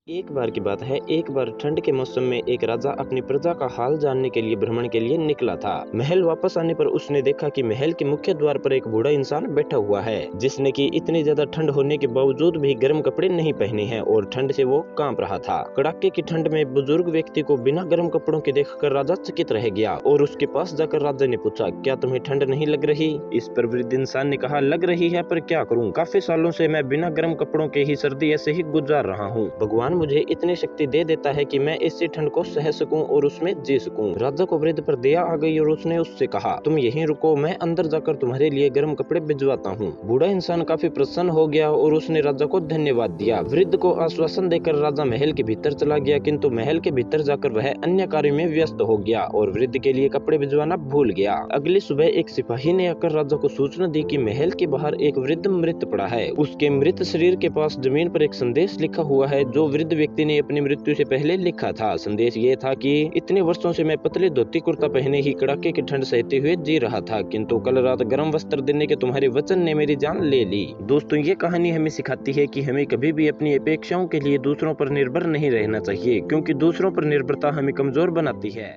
एक बार की बात है, एक बार ठंड के मौसम में एक राजा अपनी प्रजा का हाल जानने के लिए भ्रमण के लिए निकला था। महल वापस आने पर उसने देखा कि महल के मुख्य द्वार पर एक बूढ़ा इंसान बैठा हुआ है, जिसने कि इतनी ज्यादा ठंड होने के बावजूद भी गर्म कपड़े नहीं पहने हैं और ठंड से वो कांप रहा था। कड़ाके की ठंड में बुजुर्ग व्यक्ति को बिना गर्म कपड़ों के देखकर राजा चकित रह गया और उसके पास जाकर राजा ने पूछा, क्या तुम्हें ठंड नहीं लग रही? इस पर वृद्ध इंसान ने कहा, लग रही है, पर क्या करूं, काफी सालों से मैं बिना गर्म कपड़ों के ही सर्दी ऐसे ही गुजार रहा हूँ। भगवान मुझे इतनी शक्ति दे देता है कि मैं इसी ठंड को सह सकूं और उसमें जी सकूं। राजा को वृद्ध पर दया आ गई और उसने उससे कहा, तुम यहीं रुको, मैं अंदर जाकर तुम्हारे लिए गर्म कपड़े भिजवाता हूँ। बूढ़ा इंसान काफी प्रसन्न हो गया और उसने राजा को धन्यवाद दिया। वृद्ध को आश्वासन देकर राजा महल के भीतर चला गया, किंतु महल के भीतर जाकर वह अन्य कार्य में व्यस्त हो गया और वृद्ध के लिए कपड़े भिजवाना भूल गया। अगली सुबह एक सिपाही ने आकर राजा को सूचना दी कि महल के बाहर एक वृद्ध मृत पड़ा है। उसके मृत शरीर के पास जमीन पर एक संदेश लिखा हुआ है, जो वृद्ध व्यक्ति ने अपनी मृत्यु से पहले लिखा था। संदेश ये था कि इतने वर्षों से मैं पतले धोती कुर्ता पहने ही कड़ाके की ठंड सहते हुए जी रहा था, किंतु कल रात गर्म वस्त्र देने के तुम्हारे वचन ने मेरी जान ले ली। दोस्तों, ये कहानी हमें सिखाती है कि हमें कभी भी अपनी अपेक्षाओं के लिए दूसरों पर निर्भर नहीं रहना चाहिए, क्योंकि दूसरों पर निर्भरता हमें कमजोर बनाती है।